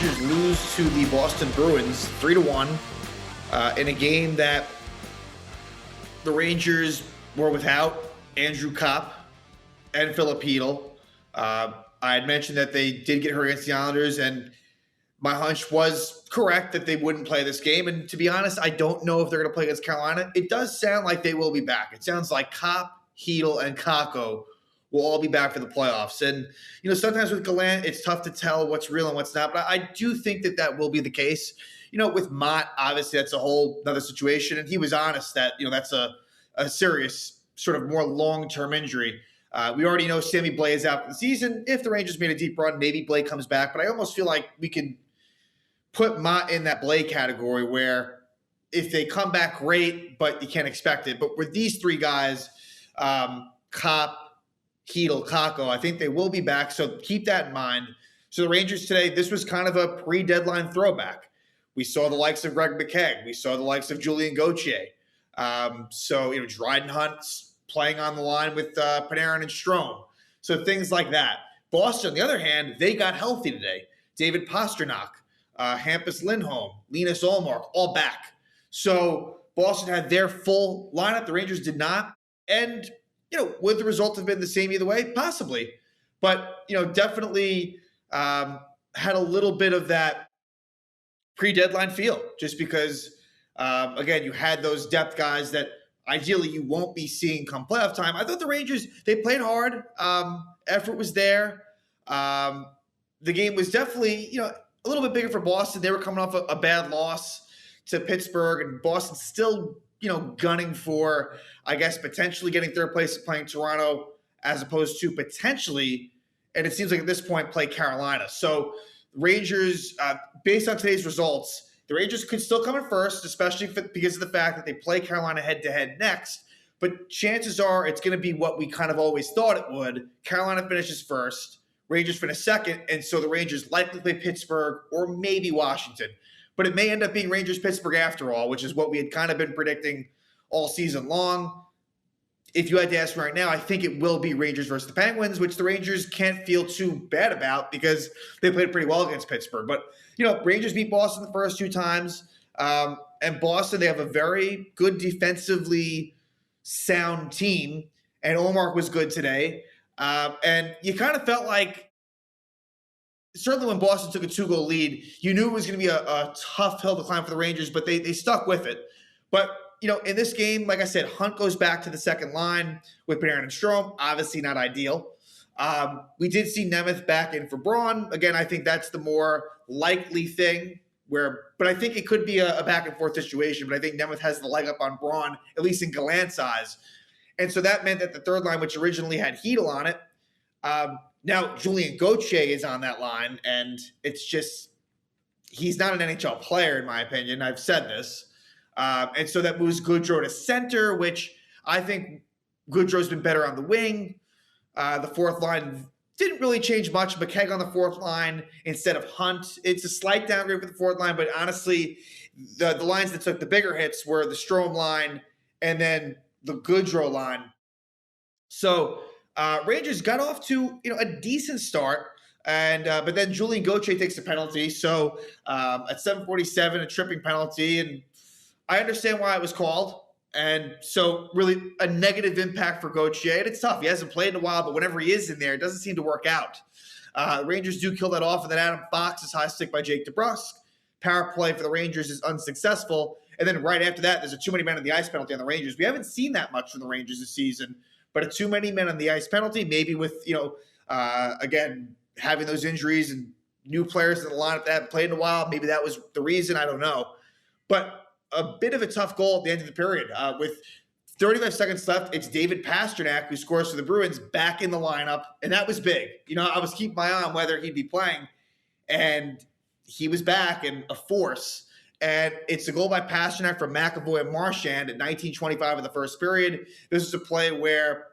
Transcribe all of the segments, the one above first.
Rangers lose to the Boston Bruins 3-1 in a game that the Rangers were without Andrew Copp and Philip Chytil. I had mentioned that they did get hurt against the Islanders, and my hunch was correct that they wouldn't play this game. And to be honest, I don't know if they're going to play against Carolina. It does sound like they will be back. It sounds like Copp, Chytil, and Kakko will all be back for the playoffs. And, sometimes with Gallant, it's tough to tell what's real and what's not. But I do think that will be the case. With Mott, obviously, that's a whole other situation. And he was honest that, that's a serious sort of more long-term injury. We already know Sammy Blais is out for the season. If the Rangers made a deep run, maybe Blais comes back. But I almost feel like we can put Mott in that Blais category where if they come back, great, but you can't expect it. But with these three guys, Copp, Chytil, Kakko, I think they will be back. So keep that in mind. So the Rangers today, this was kind of a pre-deadline throwback. We saw the likes of Greg McKegg. We saw the likes of Julien Gauthier. Dryden Hunt's playing on the line with Panarin and Strome. So things like that. Boston, on the other hand, they got healthy today. David Pastrnak, Hampus Lindholm, Linus Ullmark, all back. So Boston had their full lineup. The Rangers did not. And, would the result have been the same either way? Possibly. But, definitely had a little bit of that pre-deadline feel just because, again, you had those depth guys that ideally you won't be seeing come playoff time. I thought the Rangers, they played hard. Effort was there. The game was definitely, a little bit bigger for Boston. They were coming off a bad loss to Pittsburgh, and Boston still, gunning for, I guess, potentially getting third place and playing Toronto as opposed to potentially, and it seems like at this point, play Carolina. So Rangers, based on today's results, the Rangers could still come in first, especially because of the fact that they play Carolina head-to-head next. But chances are it's going to be what we kind of always thought it would. Carolina finishes first, Rangers finish second, and so the Rangers likely play Pittsburgh or maybe Washington. But it may end up being Rangers-Pittsburgh after all, which is what we had kind of been predicting all season long. If you had to ask right now, I think it will be Rangers versus the Penguins, which the Rangers can't feel too bad about because they played pretty well against Pittsburgh. But, Rangers beat Boston the first two times. And Boston, they have a very good defensively sound team. And Ullmark was good today. And you kind of felt like, certainly when Boston took a 2-goal lead, you knew it was going to be a tough hill to climb for the Rangers, but they stuck with it. But, in this game, like I said, Hunt goes back to the second line with Panarin and Strome. Obviously not ideal. We did see Nemeth back in for Braun. Again, I think that's the more likely thing but I think it could be a back and forth situation, but I think Nemeth has the leg up on Braun, at least in Gallant's eyes. And so that meant that the third line, which originally had Chytil on it, now Julien Gauthier is on that line, and it's just he's not an NHL player, in my opinion. I've said this. And so that moves Goodrow to center, which I think Goodrow's been better on the wing. The fourth line didn't really change much. McKegg on the fourth line instead of Hunt. It's a slight downgrade for the fourth line, but honestly, the lines that took the bigger hits were the Strome line and then the Goodrow line. So Rangers got off to a decent start, and but then Julien Gauthier takes a penalty. So at 7:47, a tripping penalty, and I understand why it was called. And so really a negative impact for Gauthier. And it's tough. He hasn't played in a while, but whenever he is in there, it doesn't seem to work out. Rangers do kill that off, and then Adam Fox is high stick by Jake DeBrusk. Power play for the Rangers is unsuccessful. And then right after that, there's a too many men on the ice penalty on the Rangers. We haven't seen that much from the Rangers this season, but a too many men on the ice penalty, maybe with, again, having those injuries and new players in the lineup that haven't played in a while. Maybe that was the reason. I don't know. But a bit of a tough goal at the end of the period. With 35 seconds left, it's David Pastrnak who scores for the Bruins back in the lineup, and that was big. I was keeping my eye on whether he'd be playing, and he was back and a force. And it's a goal by Pastrnak from McAvoy and Marchand at 19:25 of the first period. This is a play where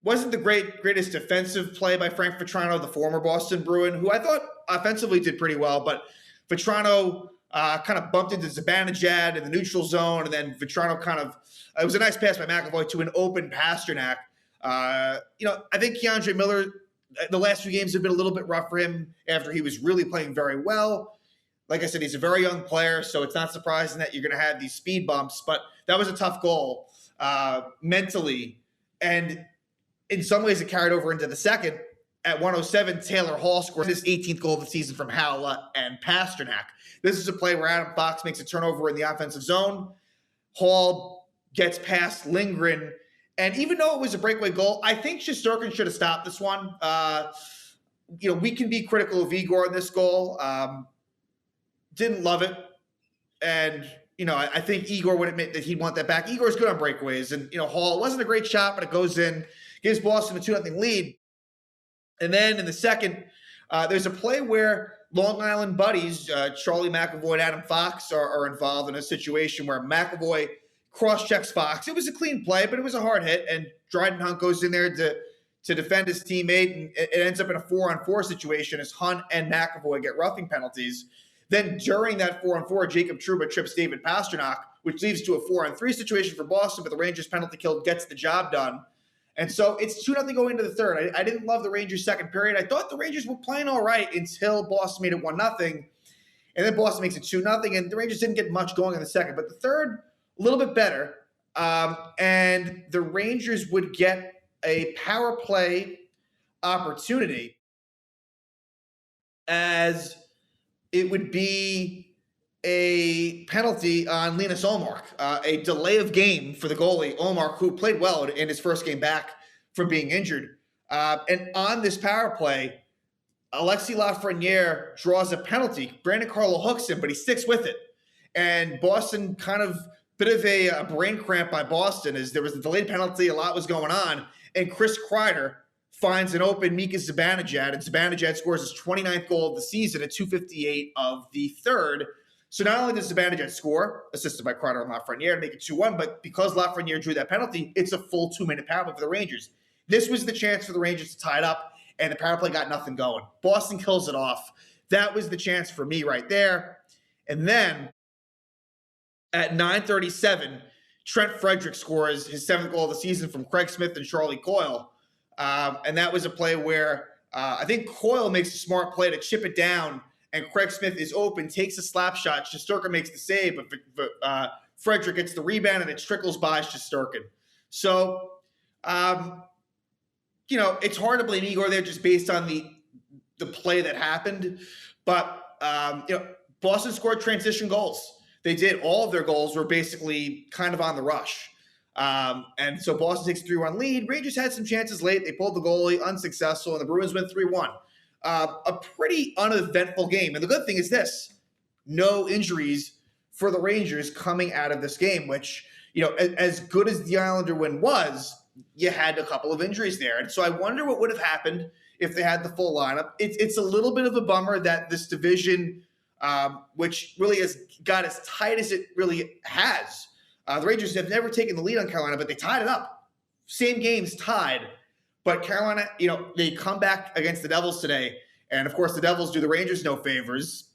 wasn't the greatest defensive play by Frank Vatrano, the former Boston Bruin, who I thought offensively did pretty well, but Vatrano kind of bumped into Zibanejad in the neutral zone, and then Vatrano it was a nice pass by McAvoy to an open Pastrnak. I think Keandre Miller the last few games have been a little bit rough for him after he was really playing very well. Like I said, he's a very young player, so it's not surprising that you're going to have these speed bumps. But that was a tough goal mentally. And in some ways, it carried over into the second. At 107, Taylor Hall scored his 18th goal of the season from Haula and Pasternak. This is a play where Adam Fox makes a turnover in the offensive zone. Hall gets past Lindgren. And even though it was a breakaway goal, I think Shesterkin should have stopped this one. We can be critical of Igor in this goal. Didn't love it. And, I think Igor would admit that he'd want that back. Igor's good on breakaways. And, Hall, it wasn't a great shot, but it goes in, gives Boston a 2-0 lead. And then in the second, there's a play where Long Island buddies, Charlie McAvoy and Adam Fox, are involved in a situation where McAvoy cross-checks Fox. It was a clean play, but it was a hard hit. And Dryden Hunt goes in there to defend his teammate. And it ends up in a 4-on-4 situation as Hunt and McAvoy get roughing penalties. Then during that 4-on-4, Jacob Trouba trips David Pasternak, which leads to a 4-on-3 situation for Boston, but the Rangers penalty kill gets the job done. And so it's 2-0 going into the third. I didn't love the Rangers' second period. I thought the Rangers were playing all right until Boston made it 1-0. And then Boston makes it 2-0, and the Rangers didn't get much going in the second. But the third, a little bit better. And the Rangers would get a power play opportunity as it would be a penalty on Linus Ullmark, a delay of game for the goalie, Ullmark, who played well in his first game back from being injured. And on this power play, Alexis Lafreniere draws a penalty. Brandon Carlo hooks him, but he sticks with it. And Boston kind of, bit of a brain cramp by Boston as there was a delayed penalty, a lot was going on. And Chris Kreider finds an open Mika Zibanejad, and Zibanejad scores his 29th goal of the season at 2:58 of the third. So not only does Zibanejad score, assisted by Kreider and Lafreniere to make it 2-1, but because Lafreniere drew that penalty, it's a full 2-minute power play for the Rangers. This was the chance for the Rangers to tie it up, and the power play got nothing going. Boston kills it off. That was the chance for me right there. And then at 9:37, Trent Frederick scores his 7th goal of the season from Craig Smith and Charlie Coyle. And that was a play where I think Coyle makes a smart play to chip it down, and Craig Smith is open, takes a slap shot. Shesterkin makes the save, but Frederick gets the rebound, and it trickles by Shesterkin. So, it's hard to blame Igor there just based on the play that happened. But, Boston scored transition goals. They did. All of their goals were basically kind of on the rush. And so Boston takes a 3-1 lead. Rangers had some chances late. They pulled the goalie, unsuccessful, and the Bruins win 3-1. A pretty uneventful game. And the good thing is this: no injuries for the Rangers coming out of this game, which, as good as the Islander win was, you had a couple of injuries there. And so I wonder what would have happened if they had the full lineup. It's a little bit of a bummer that this division, which really has got as tight as it really has. The Rangers have never taken the lead on Carolina, but they tied it up. Same games tied. But Carolina, they come back against the Devils today. And, of course, the Devils do the Rangers no favors.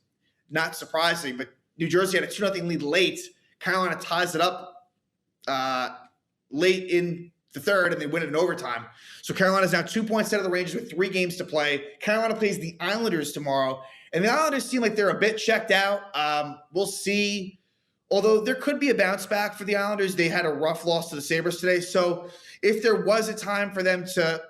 Not surprising, but New Jersey had a 2-0 lead late. Carolina ties it up late in the third, and they win it in overtime. So Carolina's now 2 points ahead of the Rangers with 3 games to play. Carolina plays the Islanders tomorrow. And the Islanders seem like they're a bit checked out. We'll see. Although there could be a bounce back for the Islanders. They had a rough loss to the Sabres today. So if there was a time for them to,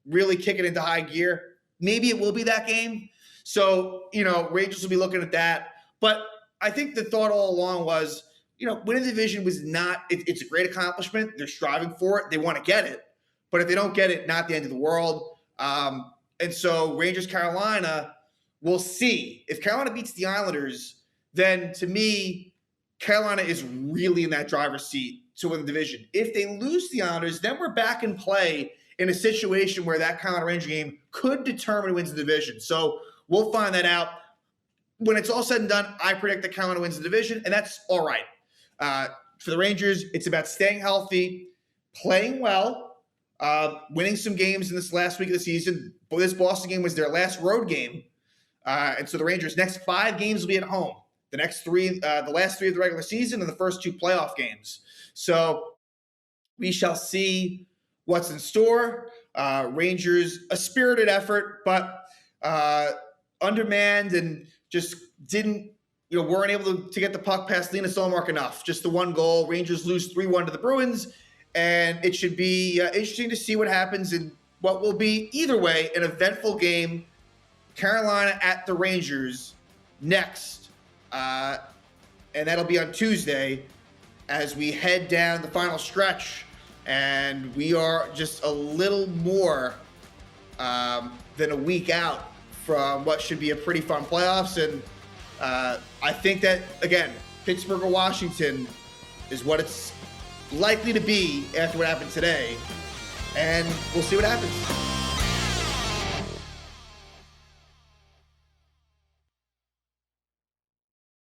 really kick it into high gear, maybe it will be that game. So, Rangers will be looking at that. But I think the thought all along was, winning the division was not – it's a great accomplishment. They're striving for it. They want to get it. But if they don't get it, not the end of the world. And so Rangers-Carolina, we'll see. If Carolina beats the Islanders – then to me, Carolina is really in that driver's seat to win the division. If they lose the Islanders, then we're back in play in a situation where that Carolina Ranger game could determine who wins the division. So we'll find that out. When it's all said and done, I predict that Carolina wins the division, and that's all right. For the Rangers, it's about staying healthy, playing well, winning some games in this last week of the season. But this Boston game was their last road game. And so the Rangers' next 5 games will be at home. The next 3, the last 3 of the regular season, and the first 2 playoff games. So we shall see what's in store. Rangers, a spirited effort, but undermanned and just weren't able to get the puck past Linus Ullmark enough. Just the one goal. Rangers lose 3-1 to the Bruins, and it should be interesting to see what happens in what will be, either way, an eventful game. Carolina at the Rangers next, and that'll be on Tuesday as we head down the final stretch, and we are just a little more than a week out from what should be a pretty fun playoffs. And I think that, again, Pittsburgh or Washington is what it's likely to be after what happened today, and we'll see what happens.